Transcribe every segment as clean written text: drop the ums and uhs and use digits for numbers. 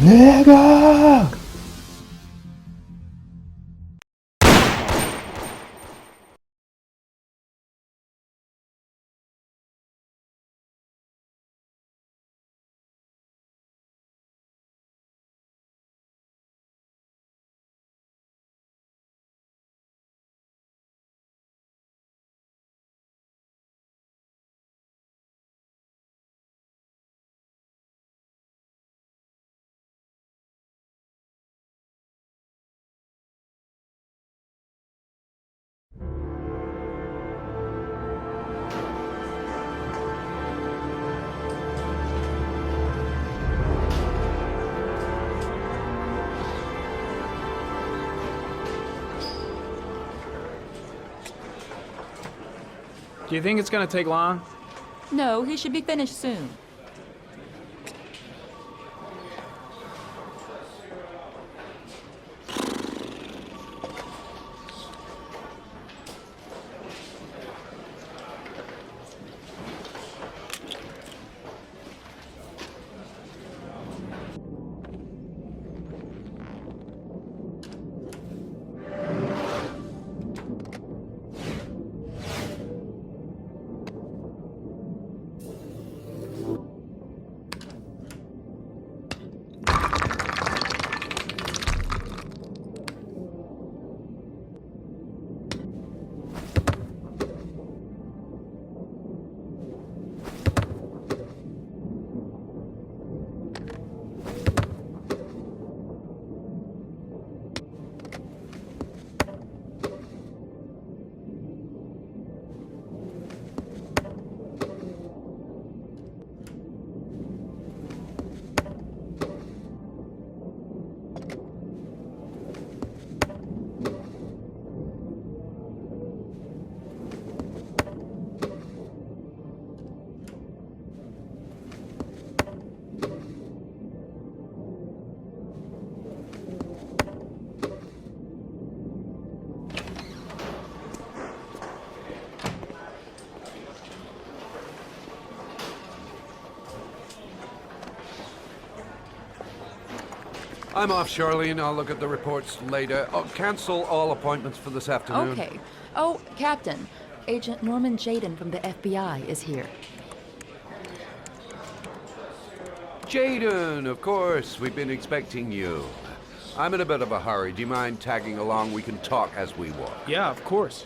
Nigga! Do you think it's gonna take long? No, he should be finished soon. I'm off, Charlene. I'll look at the reports later. Oh, cancel all appointments for this afternoon. Okay. Oh, Captain. Agent Norman Jaden from the FBI is here. Jaden, of course. We've been expecting you. I'm in a bit of a hurry. Do you mind tagging along? We can talk as we walk. Yeah, of course.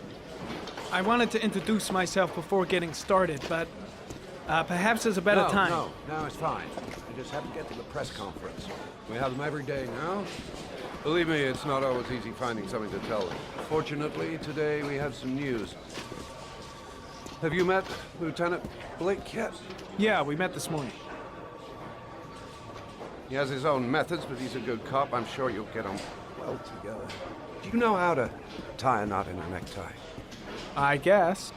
I wanted to introduce myself before getting started, but perhaps there's a better time. No, it's fine. I just have to get to the press conference. We have them every day now. Believe me, it's not always easy finding something to tell them. Fortunately, today we have some news. Have you met Lieutenant Blake yet? Yeah, we met this morning. He has his own methods, but he's a good cop. I'm sure you'll get on well together. Do you know how to tie a knot in a necktie? I guess.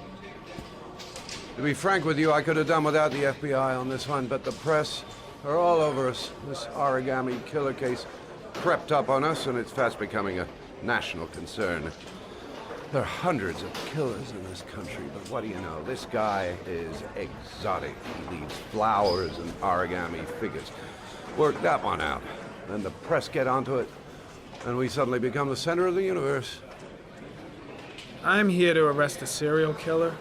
To be frank with you, I could have done without the FBI on this one, but the press are all over us. This origami killer case crept up on us, and it's fast becoming a national concern. There are hundreds of killers in this country, but what do you know? This guy is exotic. He leaves flowers and origami figures. Work that one out. Then the press get onto it, and we suddenly become the center of the universe. I'm here to arrest a serial killer.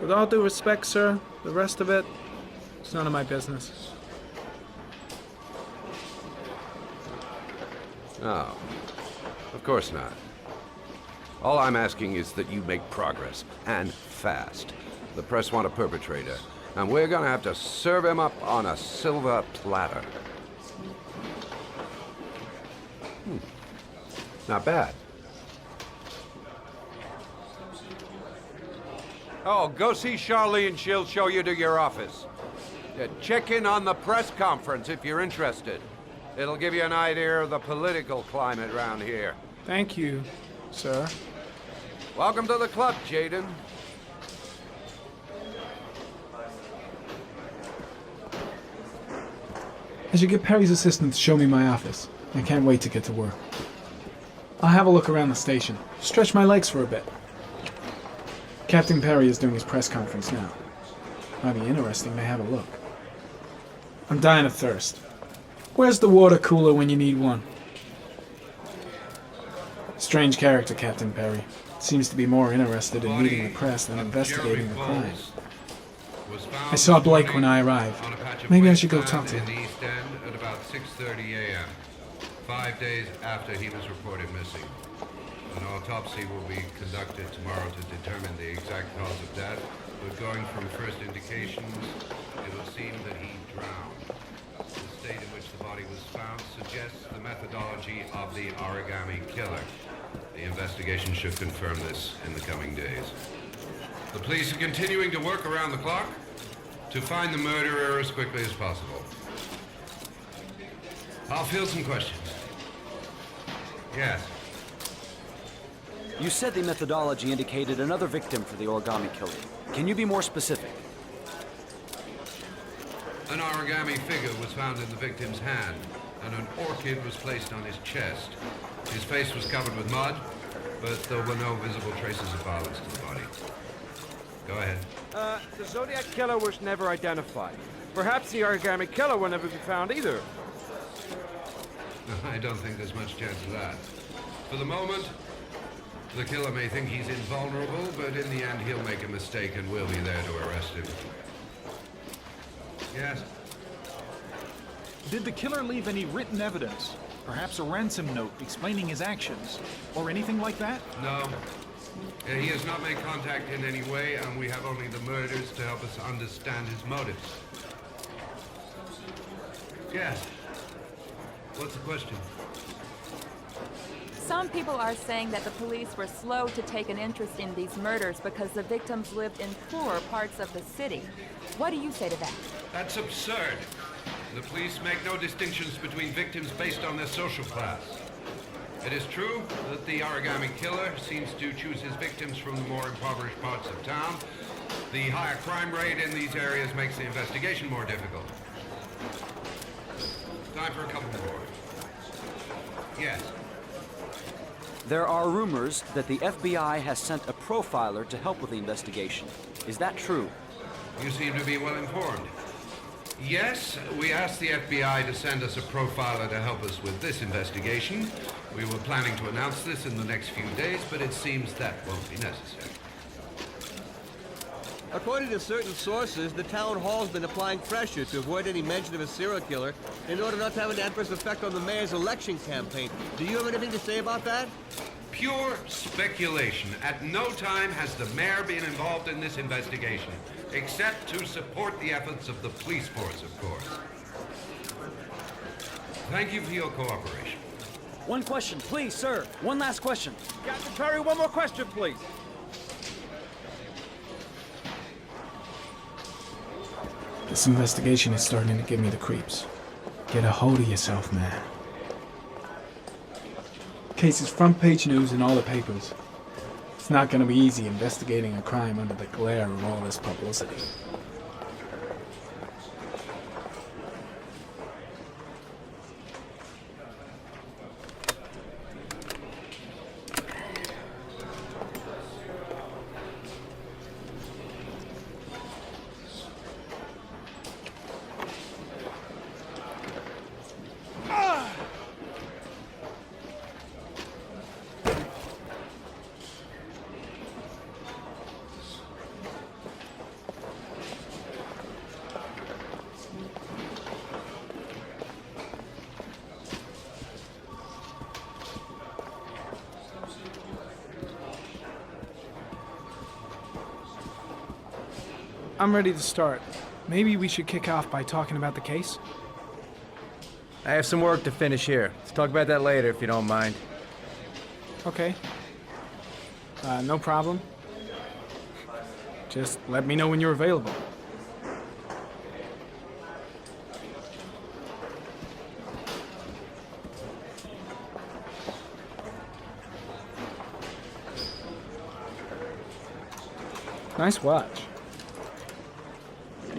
With all due respect, sir, the rest of it, it's none of my business. No, of course not. All I'm asking is that you make progress, and fast. The press want a perpetrator, and we're gonna have to serve him up on a silver platter. Not bad. Oh, go see Charlene. She'll show you to your office. Check in on the press conference if you're interested. It'll give you an idea of the political climate around here. Thank you, sir. Welcome to the club, Jaden. As you get Perry's assistant to show me my office, I can't wait to get to work. I'll have a look around the station, stretch my legs for a bit. Captain Perry is doing his press conference now. Might be interesting to have a look. I'm dying of thirst. Where's the water cooler when you need one? Strange character, Captain Perry. Seems to be more interested in meeting the press than investigating the crime. I saw Blake when I arrived. Maybe I should go talk to in the him. East End at about 6:30 a.m. 5 days after he was reported missing. An autopsy will be conducted tomorrow to determine the exact cause of death, but going from first indications, it would seem that he drowned. The state in which the body was found suggests the methodology of the origami killer. The investigation should confirm this in the coming days. The police are continuing to work around the clock to find the murderer as quickly as possible. I'll field some questions. Yes. You said the methodology indicated another victim for the origami killer. Can you be more specific? An origami figure was found in the victim's hand, and an orchid was placed on his chest. His face was covered with mud, but there were no visible traces of violence to the body. Go ahead. The Zodiac killer was never identified. Perhaps the origami killer will never be found either. I don't think there's much chance of that. For the moment, the killer may think he's invulnerable, but in the end he'll make a mistake and we'll be there to arrest him. Yes? Did the killer leave any written evidence? Perhaps a ransom note explaining his actions? Or anything like that? No. He has not made contact in any way, and we have only the murders to help us understand his motives. Yes. What's the question? Some people are saying that the police were slow to take an interest in these murders because the victims lived in poorer parts of the city. What do you say to that? That's absurd. The police make no distinctions between victims based on their social class. It is true that the origami killer seems to choose his victims from the more impoverished parts of town. The higher crime rate in these areas makes the investigation more difficult. Time for a couple more. Yes. There are rumors that the FBI has sent a profiler to help with the investigation. Is that true? You seem to be well informed. Yes, we asked the FBI to send us a profiler to help us with this investigation. We were planning to announce this in the next few days, but it seems that won't be necessary. According to certain sources, the town hall's been applying pressure to avoid any mention of a serial killer in order not to have an adverse effect on the mayor's election campaign. Do you have anything to say about that? Pure speculation. At no time has the mayor been involved in this investigation, except to support the efforts of the police force, of course. Thank you for your cooperation. One question, please, sir. One last question. Captain Perry, one more question, please. This investigation is starting to give me the creeps. Get a hold of yourself, man. Case is front page news in all the papers. It's not going to be easy investigating a crime under the glare of all this publicity. I'm ready to start. Maybe we should kick off by talking about the case? I have some work to finish here. Let's talk about that later if you don't mind. Okay. No problem. Just let me know when you're available. Nice watch.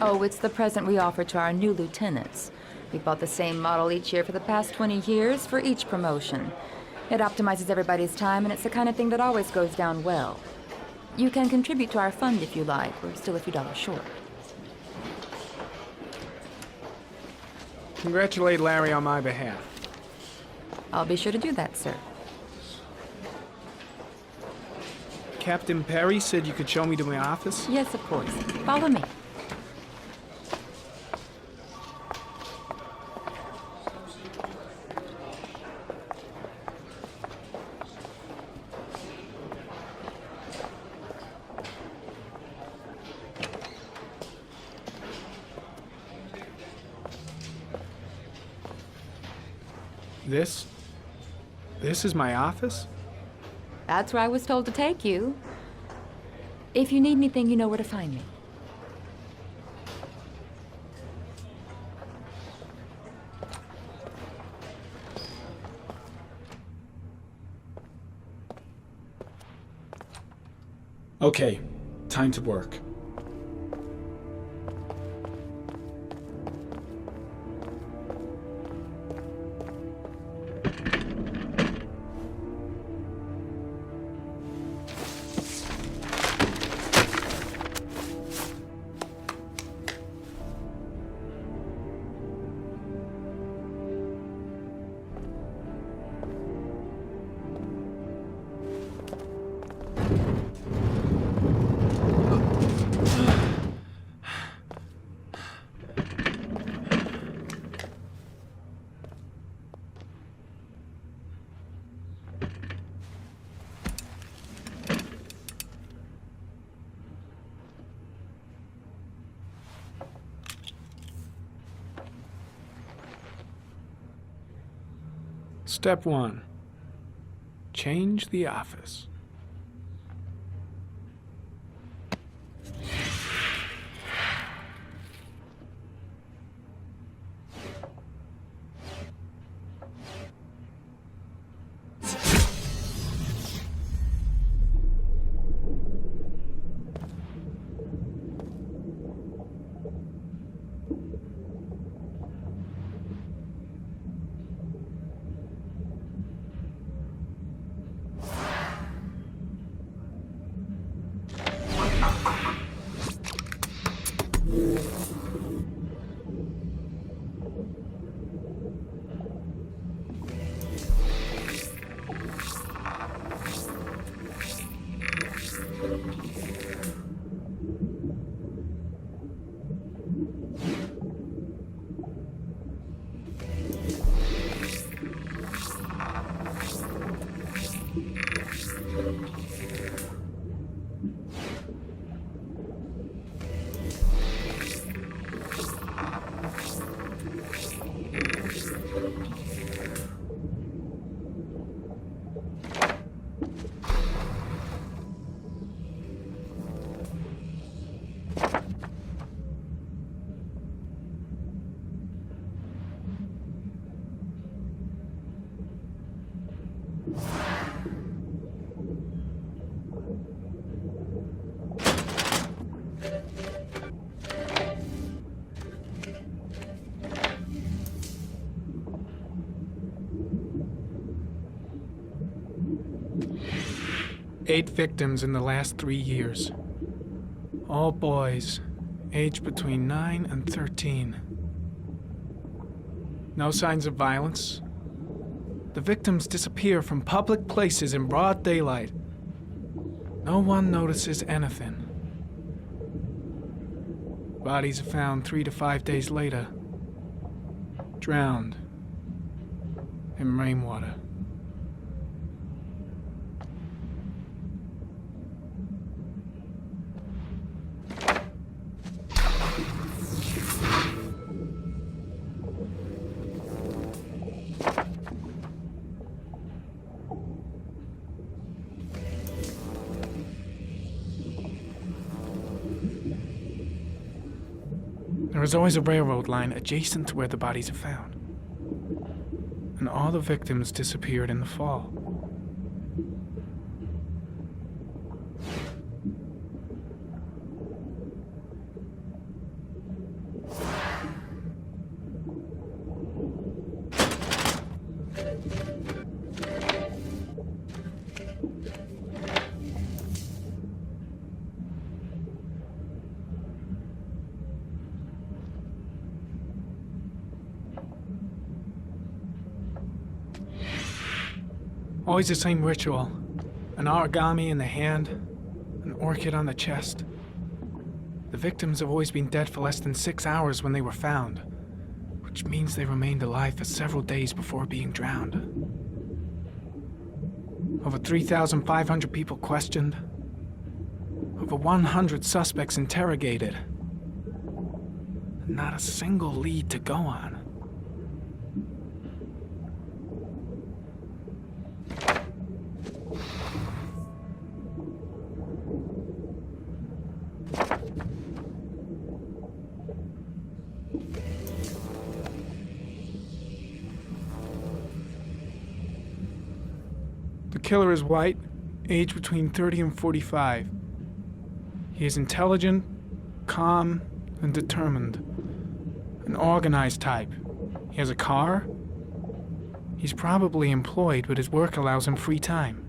Oh, it's the present we offer to our new lieutenants. We bought the same model each year for the past 20 years for each promotion. It optimizes everybody's time, and it's the kind of thing that always goes down well. You can contribute to our fund if you like. We're still a few dollars short. Congratulate Larry on my behalf. I'll be sure to do that, sir. Captain Perry said you could show me to my office? Yes, of course. Follow me. This is my office? That's where I was told to take you. If you need anything, you know where to find me. Okay, time to work. Step 1. Change the office. Eight victims in the last 3 years. All boys, aged between 9 and 13. No signs of violence. The victims disappear from public places in broad daylight. No one notices anything. Bodies are found 3 to 5 days later, drowned in rainwater. There is always a railroad line adjacent to where the bodies are found. And all the victims disappeared in the fall. Always the same ritual. An origami in the hand, an orchid on the chest. The victims have always been dead for less than 6 hours when they were found, which means they remained alive for several days before being drowned. Over 3,500 people questioned. Over 100 suspects interrogated. And not a single lead to go on. The killer is white, aged between 30 and 45. He is intelligent, calm, and determined. An organized type. He has a car. He's probably employed, but his work allows him free time.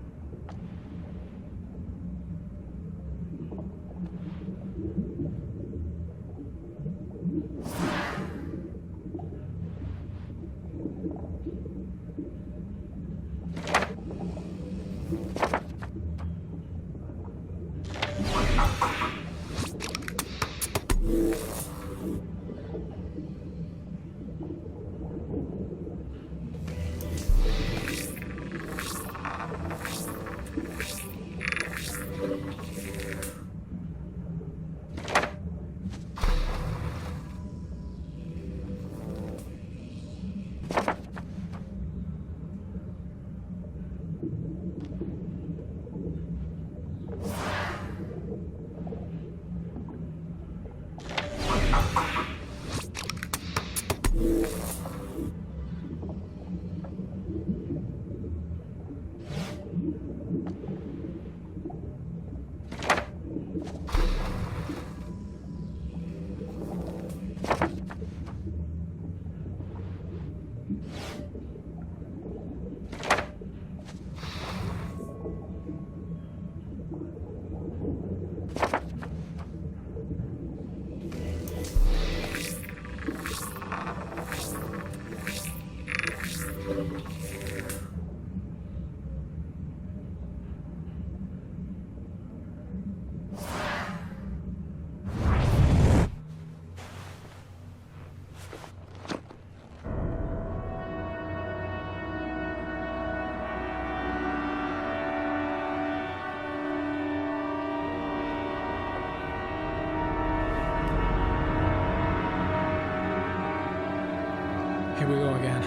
Here we go again.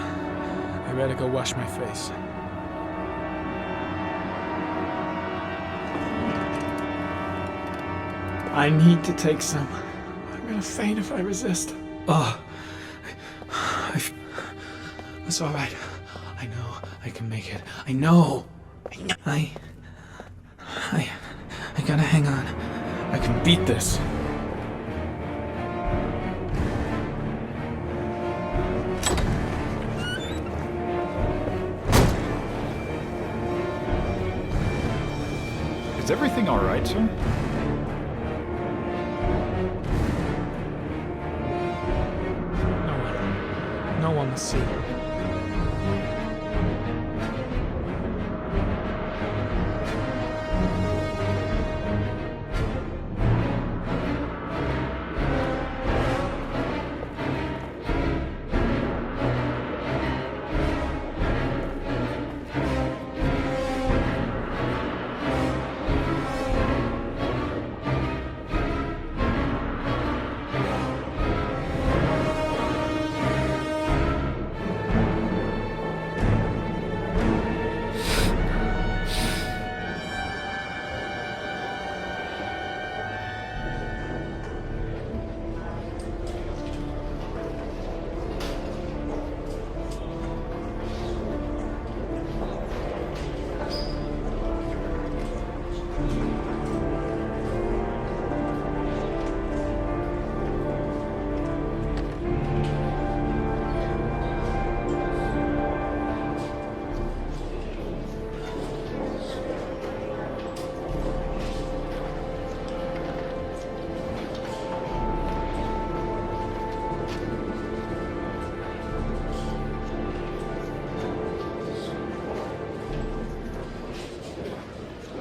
I better go wash my face. I need to take some. I'm gonna faint if I resist. Oh. It's all right. I know I can make it. I know. I gotta hang on. I can beat this. Is everything all right, sir? No one will see.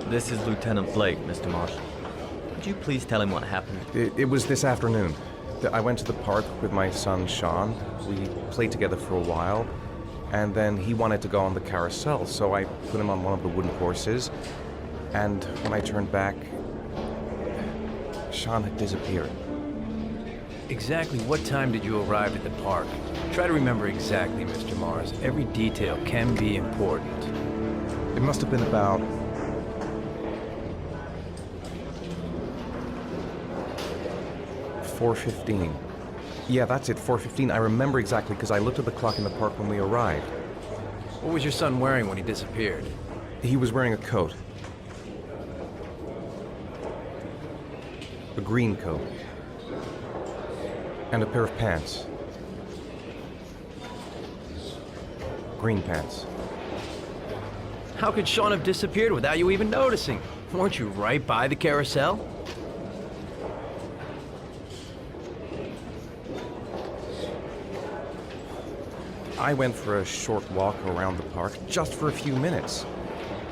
This is Lieutenant Blake, Mr. Marshall. Could you please tell him what happened? It was this afternoon. I went to the park with my son, Sean. We played together for a while, and then he wanted to go on the carousel, so I put him on one of the wooden horses, and when I turned back, Sean had disappeared. Exactly what time did you arrive at the park? Try to remember exactly, Mr. Mars. Every detail can be important. It must have been about 4:15. Yeah, that's it, 4:15. I remember exactly because I looked at the clock in the park when we arrived. What was your son wearing when he disappeared? He was wearing a coat. A green coat. And a pair of pants. Green pants. How could Sean have disappeared without you even noticing? Weren't you right by the carousel? I went for a short walk around the park, just for a few minutes.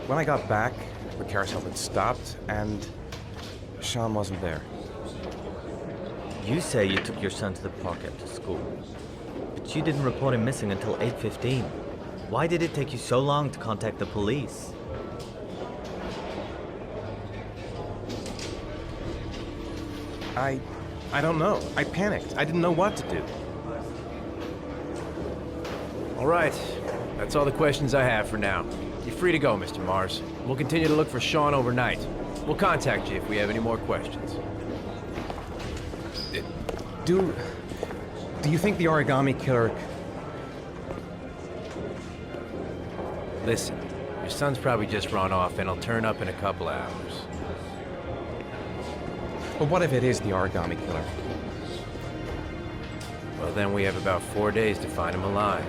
When I got back, the carousel had stopped, and Sean wasn't there. You say you took your son to the park after school, but you didn't report him missing until 8:15. Why did it take you so long to contact the police? I don't know. I panicked. I didn't know what to do. All right. That's all the questions I have for now. You're free to go, Mr. Mars. We'll continue to look for Sean overnight. We'll contact you if we have any more questions. Do you think the origami killer... Listen, your son's probably just run off and he'll turn up in a couple hours. But what if it is the origami killer? Well, then we have about 4 days to find him alive.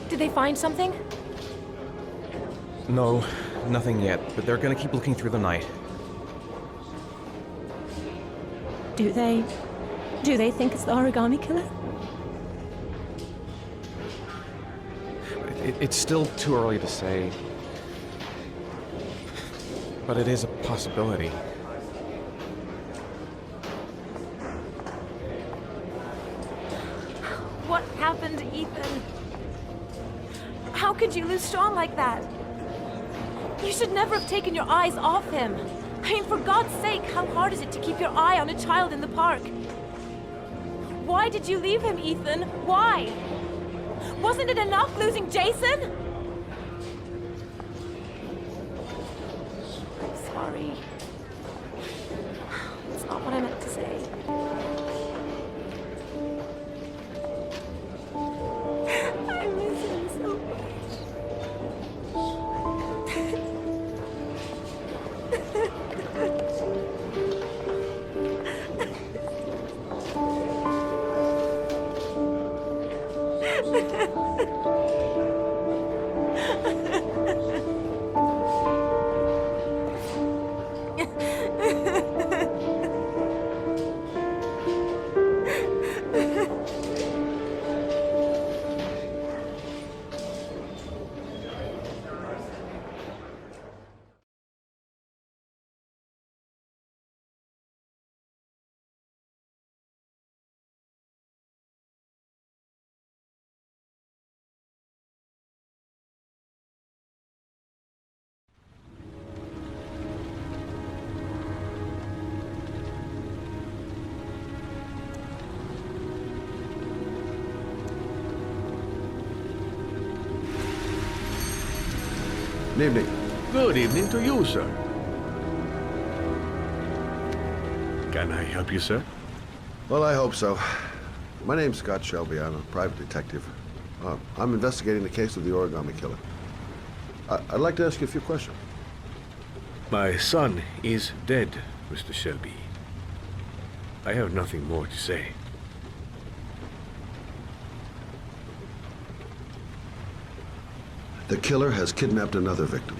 Did they find something? No, nothing yet, but they're gonna keep looking through the night. Do they think it's the origami killer? It's still too early to say. But it is a possibility. What happened to Ethan? How could you lose Sean like that? You should never have taken your eyes off him. I mean, for God's sake, how hard is it to keep your eye on a child in the park? Why did you leave him, Ethan? Why? Wasn't it enough losing Jason? I'm sorry. It's not what I meant to say. I miss him so Good evening. Good evening to you, sir. Can I help you, sir? Well, I hope so. My name's Scott Shelby. I'm a private detective. I'm investigating the case of the origami killer. I'd like to ask you a few questions. My son is dead, Mr. Shelby. I have nothing more to say. The killer has kidnapped another victim.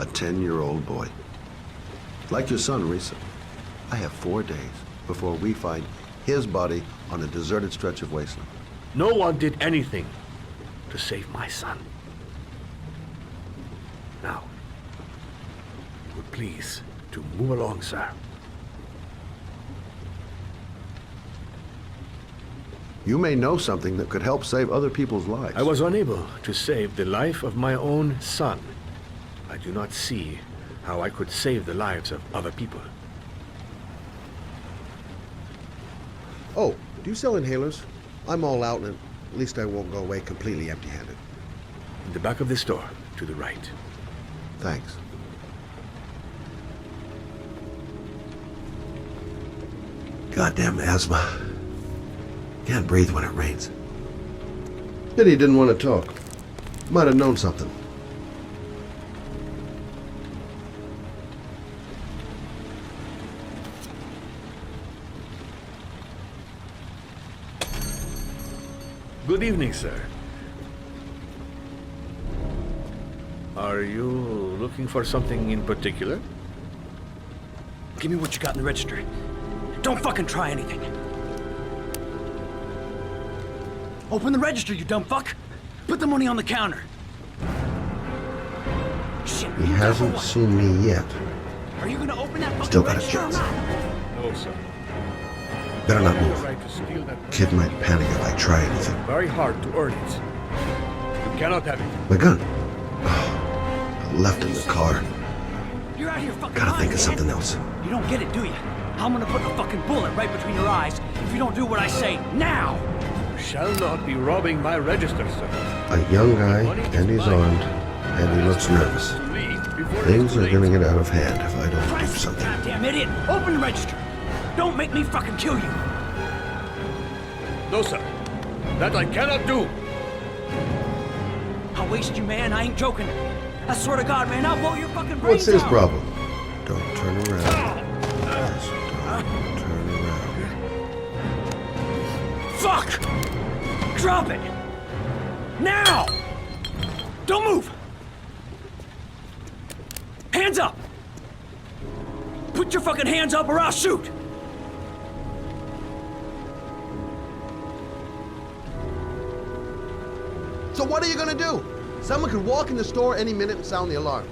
a 10-year-old boy. Like your son, Risa. I have 4 days before we find his body on a deserted stretch of wasteland. No one did anything to save my son. Now, would please to move along, sir. You may know something that could help save other people's lives. I was unable to save the life of my own son. I do not see how I could save the lives of other people. Oh, do you sell inhalers? I'm all out, and at least I won't go away completely empty-handed. In the back of the store, to the right. Thanks. Goddamn asthma. Can't breathe when it rains. Pity he didn't want to talk. Might have known something. Good evening, sir. Are you looking for something in particular? Give me what you got in the register. Don't fucking try anything. Open the register, you dumb fuck. Put the money on the counter. Shit. He hasn't seen me yet. Are you gonna open that fucking Still got a register or chance. not? No, sir. Better not You have move. the right to steal that money. Kid might panic if I try anything. Very hard to earn it. You cannot have it. My gun. Oh, I left it in the car. You're out here fucking Gotta lying, think of man. something else. You don't get it, do you? I'm gonna put a fucking bullet right between your eyes if you don't do what I say now. You shall not be robbing my register, sir. A young guy, and he's armed, and he looks nervous. Things are gonna get out of hand if I don't do something. Goddamn idiot! Open the register. Don't make me fucking kill you. No, sir. That I cannot do. I'll waste you, man. I ain't joking. I swear to God, man, I'll blow your fucking brains What's his out. problem? Don't turn around. Just don't turn around. Fuck! Drop it! Now! Don't move! Hands up! Put your fucking hands up or I'll shoot! So what are you gonna do? Someone could walk in the store any minute and sound the alarm.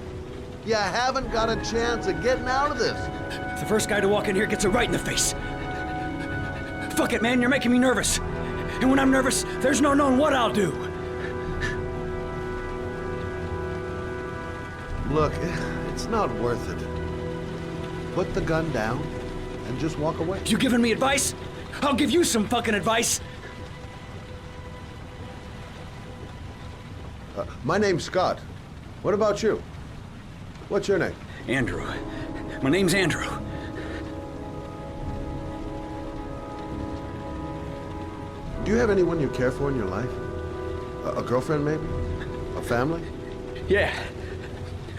You haven't got a chance of getting out of this. The first guy to walk in here gets it right in the face. Fuck it, man, you're making me nervous. And when I'm nervous, there's no knowing what I'll do. Look, it's not worth it. Put the gun down and just walk away. You giving me advice? I'll give you some fucking advice. My name's Scott. What about you? What's your name? Andrew. My name's Andrew. Do you have anyone you care for in your life? A girlfriend, maybe? A family? Yeah.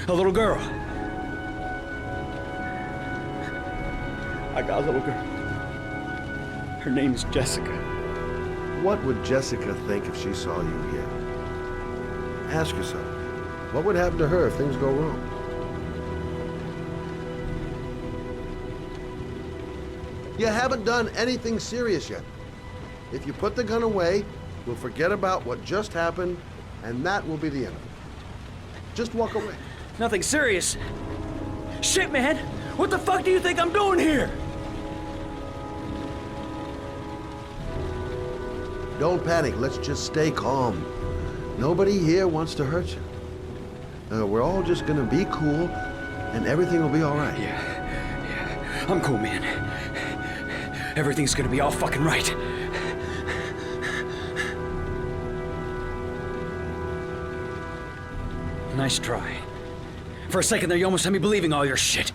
A little girl. I got a little girl. Her name's Jessica. What would Jessica think if she saw you here? Ask yourself, what would happen to her if things go wrong? You haven't done anything serious yet. If you put the gun away, we'll forget about what just happened, and that will be the end of it. Just walk away. Nothing serious. Shit, man! What the fuck do you think I'm doing here? Don't panic. Let's just stay calm. Nobody here wants to hurt you. We're all just gonna be cool, and everything will be all right. Yeah. I'm cool, man. Everything's gonna be all fucking right. Nice try. For a second there, you almost had me believing all your shit.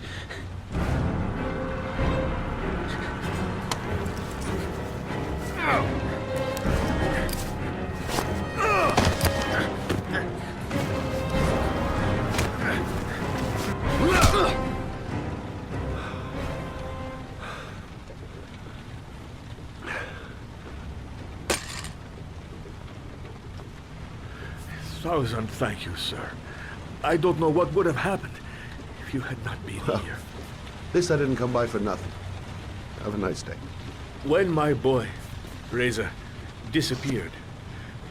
Thousand thank you, sir. I don't know what would have happened if you had not been Well, here. This I didn't come by for nothing. Have a nice day. When my boy, Reza, disappeared,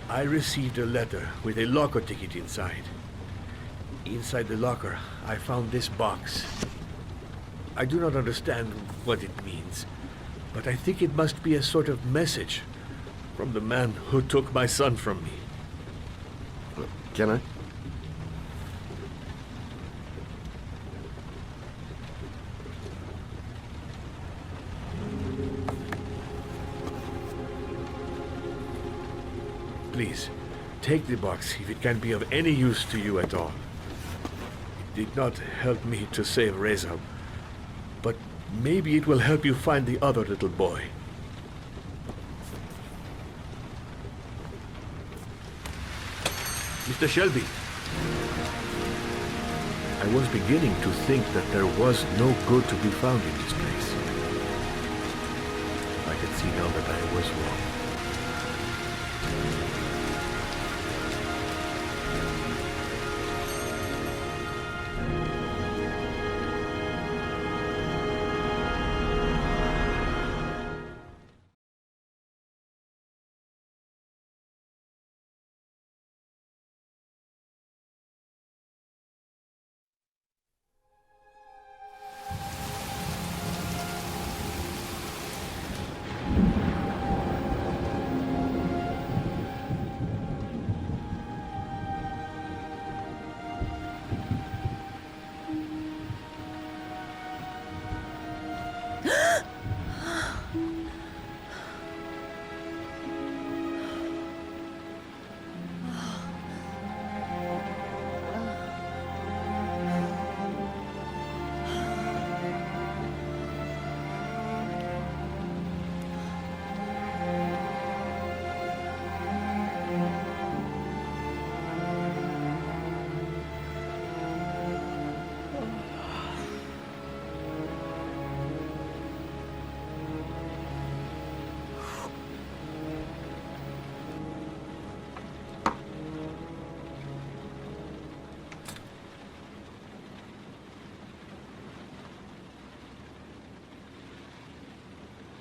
I received a letter with a locker ticket inside. Inside the locker, I found this box. I do not understand what it means, but I think it must be a sort of message from the man who took my son from me. Can I? Please, take the box if it can be of any use to you at all. It did not help me to save Reza, but maybe it will help you find the other little boy. Mr. Shelby, I was beginning to think that there was no good to be found in this place. I can see now that I was wrong.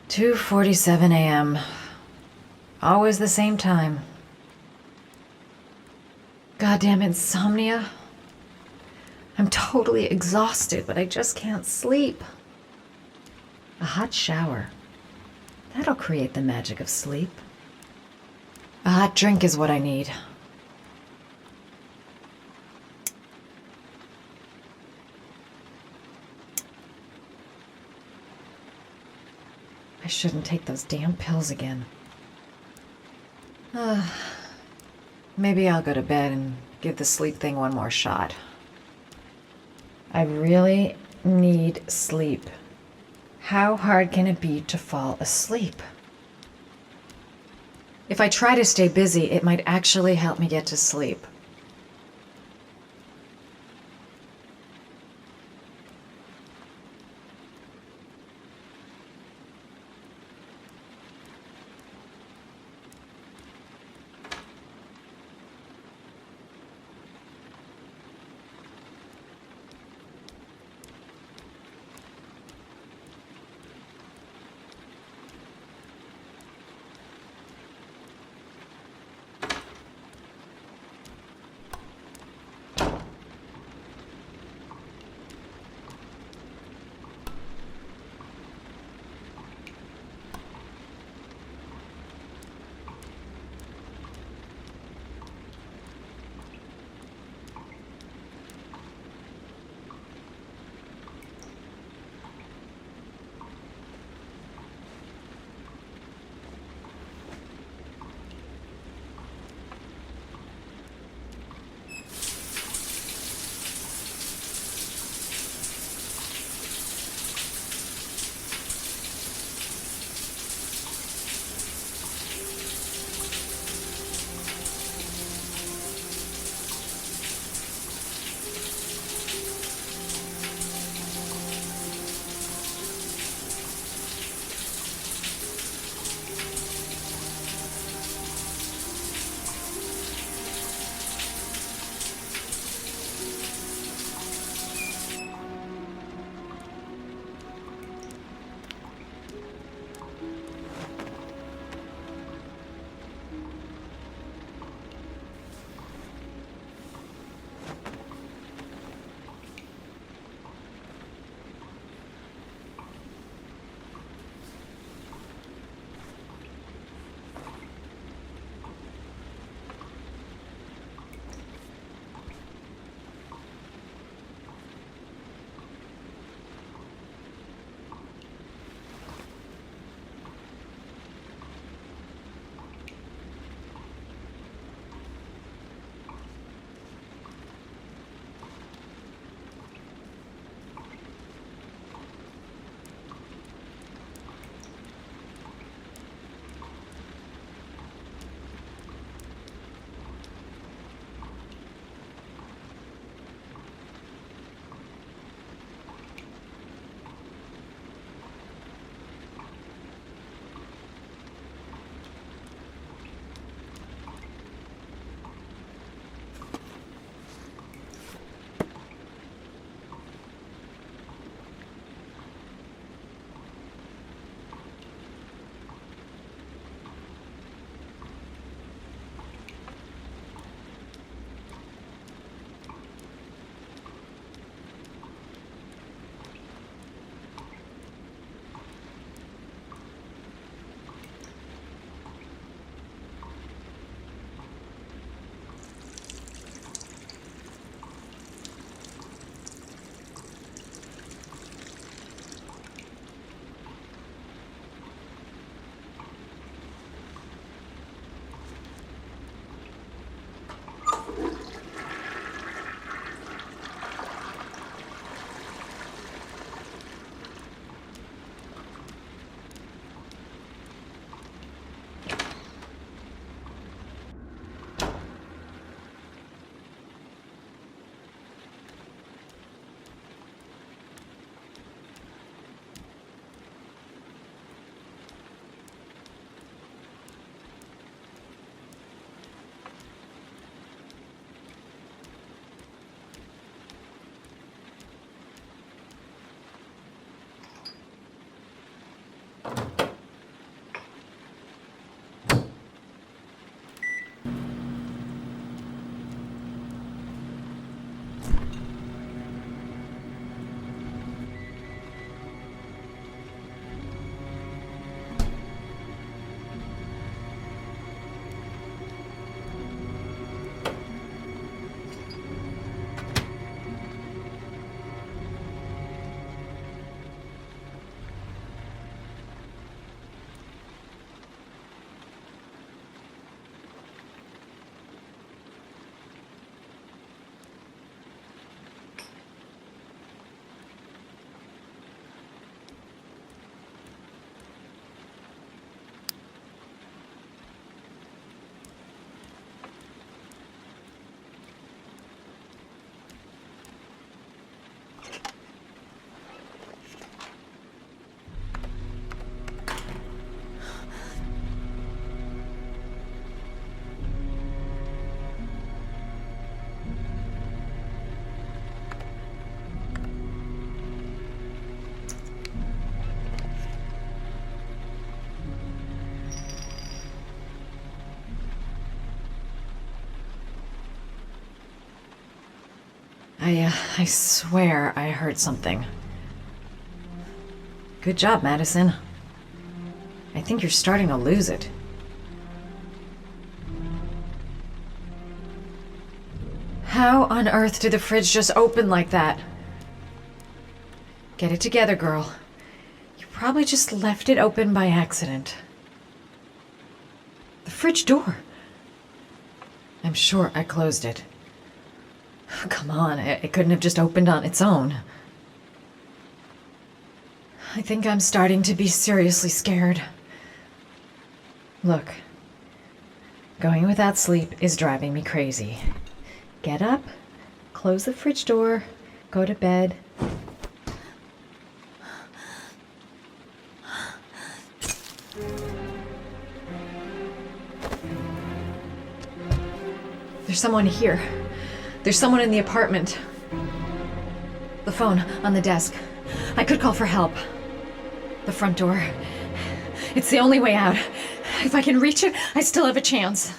Two 2:47 a.m. Always the same time. Goddamn insomnia. I'm totally exhausted, but I just can't sleep. A hot shower. That'll create the magic of sleep. A hot drink is what I need. I shouldn't take those damn pills again. Maybe I'll go to bed and give the sleep thing one more shot. I really need sleep. How hard can it be to fall asleep? If I try to stay busy, it might actually help me get to sleep. I swear I heard something. Good job, Madison. I think you're starting to lose it. How on earth did the fridge just open like that? Get it together, girl. You probably just left it open by accident. The fridge door. I'm sure I closed it. Come on, it couldn't have just opened on its own. I think I'm starting to be seriously scared. Look, going without sleep is driving me crazy. Get up, close the fridge door, go to bed. There's someone here. There's someone in the apartment. The phone on the desk. I could call for help. The front door. It's the only way out. If I can reach it, I still have a chance.